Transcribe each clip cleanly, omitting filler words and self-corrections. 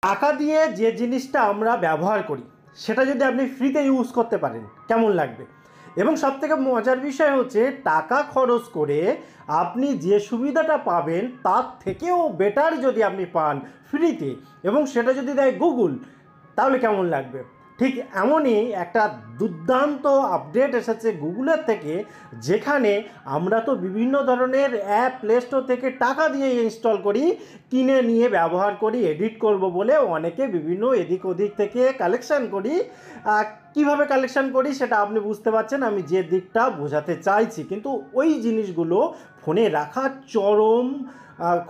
টাকা দিয়ে যে জিনিসটা আমরা ব্যবহার করি সেটা যদি আপনি ফ্রিতে ইউজ করতে পারেন কেমন লাগবে। এবং সবথেকে মজার বিষয় হচ্ছে টাকা খরচ করে আপনি যে সুবিধাটা পাবেন তার থেকেও বেটার যদি আপনি পান ফ্রিতে, এবং সেটা যদি দেয় গুগল, তাহলে কেমন লাগবে। ঠিক এমনই একটা দুর্দান্ত আপডেট এসেছে গুগলের থেকে, যেখানে আমরা তো বিভিন্ন ধরনের অ্যাপ প্লে স্টোর থেকে টাকা দিয়ে ইনস্টল করি, কিনে নিয়ে ব্যবহার করি, এডিট করব বলে অনেকে বিভিন্ন এদিক ওদিক থেকে কালেকশান করি। কিভাবে কালেকশান করি সেটা আপনি বুঝতে পারছেন আমি যে দিকটা বোঝাতে চাইছি, কিন্তু ওই জিনিসগুলো ফোনে রাখা চরম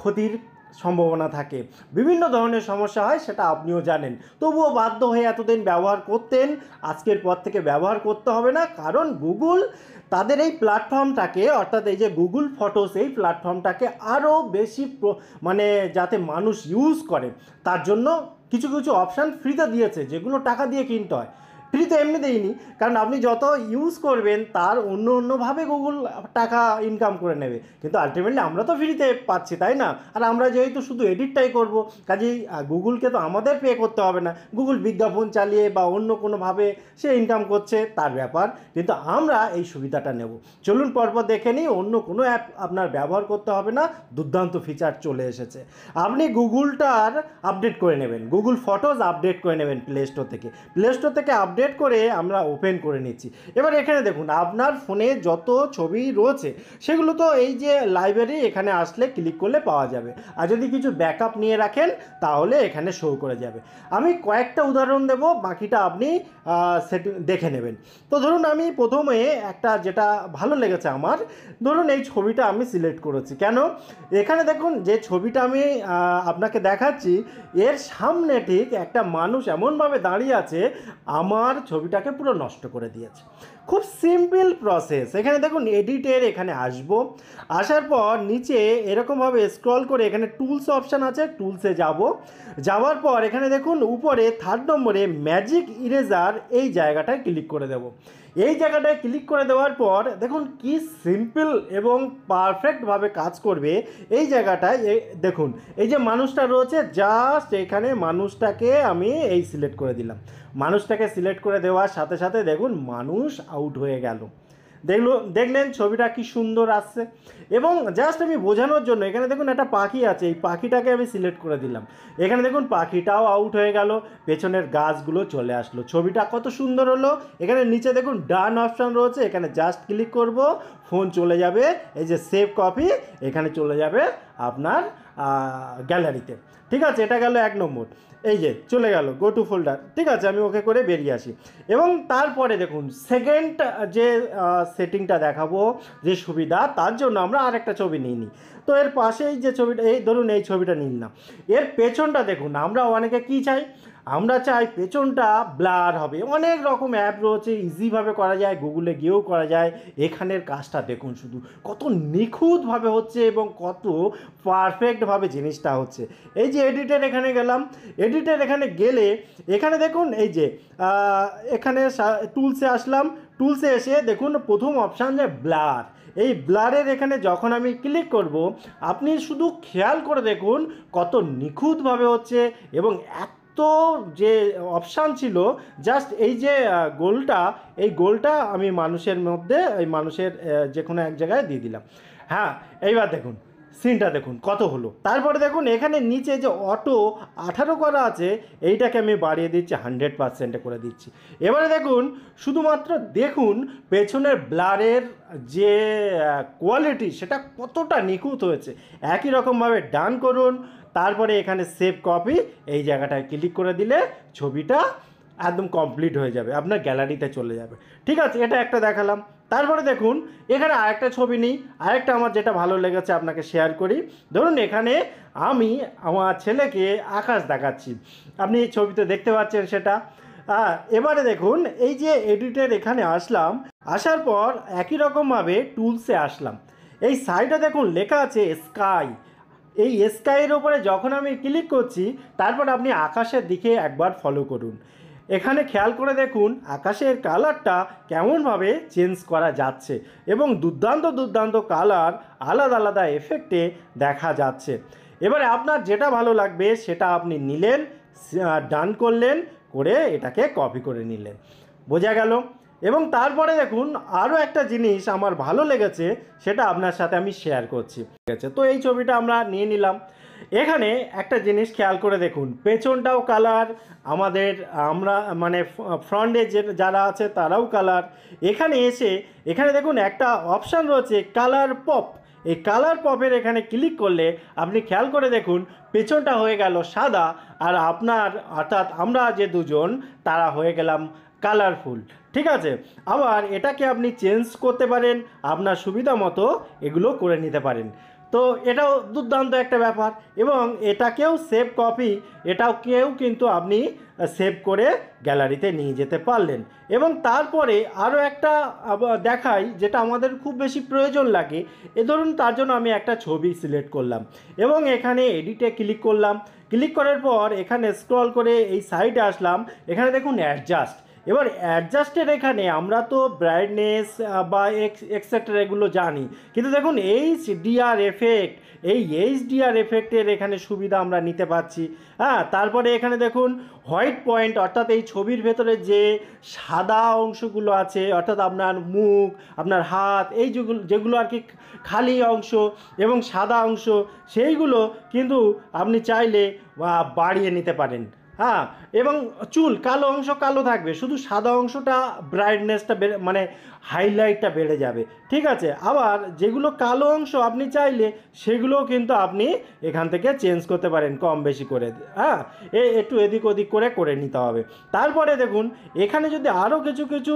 ক্ষতির সম্ভাবনা থাকে, বিভিন্ন ধরনের সমস্যা হয়, সেটা আপনিও জানেন। তবুও বাধ্য হয়ে এতদিন ব্যবহার করতেন, আজকের পর থেকে ব্যবহার করতে হবে না, কারণ গুগল তাদের এই প্ল্যাটফর্মটাকে, অর্থাৎ এই যে গুগল ফটোস, এই প্ল্যাটফর্মটাকে আরও বেশি মানে যাতে মানুষ ইউজ করে তার জন্য কিছু কিছু অপশান ফ্রিতে দিয়েছে, যেগুলো টাকা দিয়ে কিনতে হয়। ফ্রিতে এমনি দেয়নি, কারণ আপনি যত ইউজ করবেন তার অন্যভাবে গুগল টাকা ইনকাম করে নেবে, কিন্তু আলটিমেটলি আমরা তো ফ্রিতে পাচ্ছি, তাই না? আর আমরা যেহেতু শুধু এডিটটাই করব, কাজেই গুগলকে তো আমাদের পে করতে হবে না, গুগল বিজ্ঞাপন চালিয়ে বা অন্য কোনোভাবে সে ইনকাম করছে তার ব্যাপার, কিন্তু আমরা এই সুবিধাটা নেব। চলুন পরপর দেখে নিই, অন্য কোনো অ্যাপ আপনার ব্যবহার করতে হবে না, দুর্দান্ত ফিচার চলে এসেছে। আপনি গুগলটার আপডেট করে নেবেন, গুগল ফটোজ আপডেট করে নেবেন প্লে স্টোর থেকে, প্লে স্টোর থেকে আপডেট করে আমরা ওপেন করে নিচ্ছি। এবার এখানে দেখুন আপনার ফোনে যত ছবি রয়েছে সেগুলো তো এই যে লাইব্রেরি, এখানে আসলে ক্লিক করলে পাওয়া যাবে, আর যদি কিছু ব্যাকআপ নিয়ে রাখেন তাহলে এখানে শো করে যাবে। আমি কয়েকটা উদাহরণ দেব, বাকিটা আপনি সেটি দেখে নেবেন। তো ধরুন আমি প্রথমে একটা যেটা ভালো লেগেছে আমার, ধরুন এই ছবিটা আমি সিলেক্ট করেছি। কেন? এখানে দেখুন যে ছবিটা আমি আপনাকে দেখাচ্ছি, এর সামনে ঠিক একটা মানুষ এমনভাবে দাঁড়িয়ে আছে, আমার ছবিটাকে পুরো নষ্ট করে দিয়েছে। খুব সিম্পল প্রসেস। এখানে দেখুন এডিটের এখানে আসবো, আসার পর নিচে এরকমভাবে স্ক্রল করে এখানে টুলস অপশান আছে, টুলসে যাব, যাওয়ার পর এখানে দেখুন উপরে 3 নম্বরে ম্যাজিক ইরেজার, এই জায়গাটায় ক্লিক করে দেব। এই জায়গাটায় ক্লিক করে দেওয়ার পর দেখুন কি সিম্পল এবং পারফেক্টভাবে কাজ করবে। এই জায়গাটায় দেখুন এই যে মানুষটা রয়েছে, জাস্ট এখানে মানুষটাকে আমি এই সিলেক্ট করে দিলাম, মানুষটাকে সিলেক্ট করে দেওয়ার সাথে সাথে দেখুন মানুষ আউট হয়ে গেল। দেখলেন ছবিটা কি সুন্দর আসছে। এবং জাস্ট আমি বোঝানোর জন্য এখানে দেখুন একটা পাখি আছে, এই পাখিটাকে আমি সিলেক্ট করে দিলাম, এখানে দেখুন পাখিটাও আউট হয়ে গেল, পেছনের গাছগুলো চলে আসলো, ছবিটা কত সুন্দর হলো। এখানে নিচে দেখুন ডান অপশান রয়েছে, এখানে জাস্ট ক্লিক করব, ফোন চলে যাবে, এই যে সেভ কপি, এখানে চলে যাবে আপনার গ্যালারিতে। ঠিক আছে, এটা গেল 1 নম্বর। এই যে চলে গেল গো টু ফোল্ডার। ঠিক আছে, আমি ওকে করে বেরিয়ে আসি। এবং তারপরে দেখুন সেকেন্ড যে সেটিংটা দেখাবো, যে সুবিধা, তার জন্য আমরা আরেকটা ছবি নিই। তো এর পাশেই যে ছবিটা, এই ধরুন এই ছবিটা নিলাম, এর পেছনটা দেখুন, আমরা অনেকে কি চাই, আমরা চাই পেছনটা ব্লার হবে। অনেক রকম অ্যাপ রয়েছে, ইজিভাবে করা যায়, গুগলে গিয়েও করা যায়। এখানের কাজটা দেখুন শুধু কত নিখুঁতভাবে হচ্ছে এবং কত পারফেক্টভাবে জিনিসটা হচ্ছে। এই যে এডিটের এখানে গেলাম, এডিটের এখানে গেলে এখানে দেখুন এই যে এখানে টুলসে আসলাম, টুলসে এসে দেখুন প্রথম অপশান যে ব্লার, এই ব্লারের এখানে যখন আমি ক্লিক করব, আপনি শুধু খেয়াল করে দেখুন কত নিখুঁতভাবে হচ্ছে। এবং তো যে অপশান ছিল, জাস্ট এই যে গোলটা, এই গোলটা আমি মানুষের মধ্যে, এই মানুষের যে কোনো এক জায়গায় দিয়ে দিলাম। হ্যাঁ, এইবার দেখুন সিনটা দেখুন কত হলো। তারপরে দেখুন এখানে নিচে যে অটো 18 করা আছে, এইটাকে আমি বাড়িয়ে দিচ্ছি 100%-এ করে দিচ্ছি। এবারে দেখুন, শুধুমাত্র দেখুন পেছনের ব্লারের যে কোয়ালিটি, সেটা কতটা নিখুঁত হয়েছে। একই রকমভাবে ডান করুন, তারপরে এখানে সেভ কপি, এই জায়গাটায় ক্লিক করে দিলে ছবিটা একদম কমপ্লিট হয়ে যাবে, আপনার গ্যালারিতে চলে যাবে। ঠিক আছে, এটা একটা দেখালাম। তারপরে দেখুন এখানে আরেকটা ছবি নিই, আরেকটা আমার যেটা ভালো লেগেছে আপনাকে শেয়ার করি। ধরুন এখানে আমি আমার ছেলেকে আকাশ দেখাচ্ছি, আপনি এই ছবিতে দেখতে পাচ্ছেন সেটা। এবারে দেখুন এই যে এডিটের এখানে আসলাম, আসার পর একই রকমভাবে টুলসে আসলাম, এই সাইডে দেখুন লেখা আছে স্কাই। এই স্কাইয়ের ওপরে যখন আমি ক্লিক করছি, তারপর আপনি আকাশের দিকে একবার ফলো করুন। এখানে খেয়াল করে দেখুন আকাশের কালারটা কেমনভাবে চেঞ্জ করা যাচ্ছে, এবং দুর্দান্ত দুর্দান্ত কালার আলাদা আলাদা এফেক্টে দেখা যাচ্ছে। এবারে আপনার যেটা ভালো লাগবে সেটা আপনি নিলেন, ডান করলেন, করে এটাকে কপি করে নিলেন। বোঝা গেল? এবং তারপরে দেখুন আরও একটা জিনিস আমার ভালো লেগেছে, সেটা আপনার সাথে আমি শেয়ার করছি। ঠিক আছে, তো এই ছবিটা আমরা নিয়ে নিলাম। এখানে একটা জিনিস খেয়াল করে দেখুন, পেছনটাও কালার, আমাদের আমরা মানে ফ্রন্টে যে যারা আছে তারাও কালার। এখানে এসে এখানে দেখুন একটা অপশান রয়েছে কালার পপ। এই কালার পপের এখানে ক্লিক করলে আপনি খেয়াল করে দেখুন পেছনটা হয়ে গেল সাদা, আর আপনার অর্থাৎ আমরা যে দুজন তারা হয়ে গেলাম কালারফুল। ঠিক আছে, আবার এটাকে আপনি চেঞ্জ করতে পারেন, আপনার সুবিধা মতো এগুলো করে নিতে পারেন। তো এটাও দুর্দান্ত একটা ব্যাপার। এবং এটাকেও সেভ কপি, এটাকেও কিন্তু আপনি সেভ করে গ্যালারিতে নিয়ে যেতে পারলেন। এবং তারপরে আরও একটা দেখাই, যেটা আমাদের খুব বেশি প্রয়োজন লাগে। ধরুন তার জন্য আমি একটা ছবি সিলেক্ট করলাম এবং এখানে এডিটে ক্লিক করলাম। ক্লিক করার পর এখানে স্ক্রল করে এই সাইডে আসলাম, এখানে দেখুন অ্যাডজাস্ট। এবার অ্যাডজাস্টের এখানে আমরা তো ব্রাইটনেস বা এক্সেট্রা এগুলো জানি, কিন্তু দেখুন এইচডিআর এফেক্ট, এই এইচডিআর এফেক্টের এখানে সুবিধা আমরা নিতে পারছি। হ্যাঁ, তারপরে এখানে দেখুন হোয়াইট পয়েন্ট, অর্থাৎ এই ছবির ভেতরে যে সাদা অংশগুলো আছে, অর্থাৎ আপনার মুখ, আপনার হাত, এই যেগুলো আর কি খালি অংশ এবং সাদা অংশ, সেইগুলো কিন্তু আপনি চাইলে বাড়িয়ে নিতে পারেন। হ্যাঁ, এবং চুল কালো অংশ কালো থাকবে, শুধু সাদা অংশটা ব্রাইটনেসটা মানে হাইলাইটটা বেড়ে যাবে। ঠিক আছে, আবার যেগুলো কালো অংশ আপনি চাইলে সেগুলোও কিন্তু আপনি এখান থেকে চেঞ্জ করতে পারেন কম বেশি করে। হ্যাঁ, একটু এদিক ওদিক করে নিতে হবে। তারপরে দেখুন এখানে যদি আরও কিছু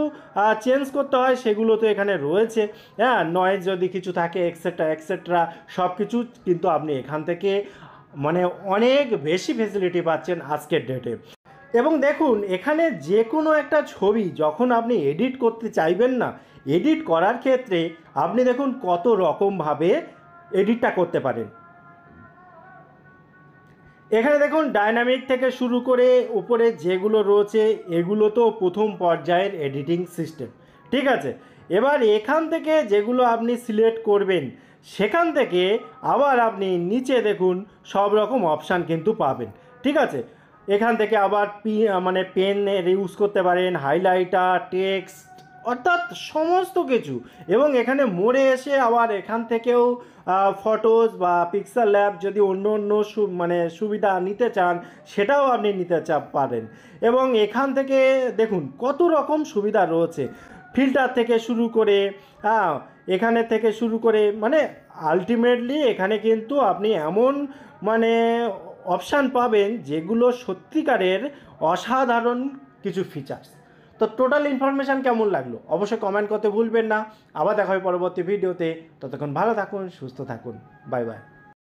চেঞ্জ করতে হয় সেগুলো তো এখানে রয়েছে। হ্যাঁ, নয়েজ যদি কিছু থাকে এক্সেট্রা সব কিছু কিন্তু আপনি এখান থেকে মানে অনেক বেশি ফেসিলিটি পাচ্ছেন আজকের ডেটে। এবং দেখুন এখানে যে কোনো একটা ছবি যখন আপনি এডিট করতে চাইবেন না, এডিট করার ক্ষেত্রে আপনি দেখুন কত রকমভাবে এডিটটা করতে পারেন। এখানে দেখুন ডাইনামিক থেকে শুরু করে উপরে যেগুলো রয়েছে এগুলো তো প্রথম পর্যায়ের এডিটিং সিস্টেম। ঠিক আছে, এবার এখান থেকে যেগুলো আপনি সিলেক্ট করবেন সেখান থেকে আবার আপনি নিচে দেখুন সব রকম অপশান কিন্তু পাবেন। ঠিক আছে, এখান থেকে আবার মানে পেনের ইউজ করতে পারেন, হাইলাইটার, টেক্সট, অর্থাৎ সমস্ত কিছু। এবং এখানে মোড়ে এসে আবার এখান থেকেও ফটোজ বা পিক্সেল ল্যাব যদি অন্য মানে সুবিধা নিতে চান সেটাও আপনি নিতে পারেন। এবং এখান থেকে দেখুন কত রকম সুবিধা রয়েছে, ফিল্টার থেকে শুরু করে এখানে থেকে শুরু করে মানে আলটিমেটলি এখানে কিন্তু আপনি এমন মানে অপশান পাবেন যেগুলো সত্যিকারের অসাধারণ কিছু ফিচার্স। তো টোটাল ইনফরমেশান কেমন লাগলো অবশ্যই কমেন্ট করতে ভুলবেন না। আবার দেখা হবে পরবর্তী ভিডিওতে। ততক্ষণ ভালো থাকুন, সুস্থ থাকুন, বাই বাই।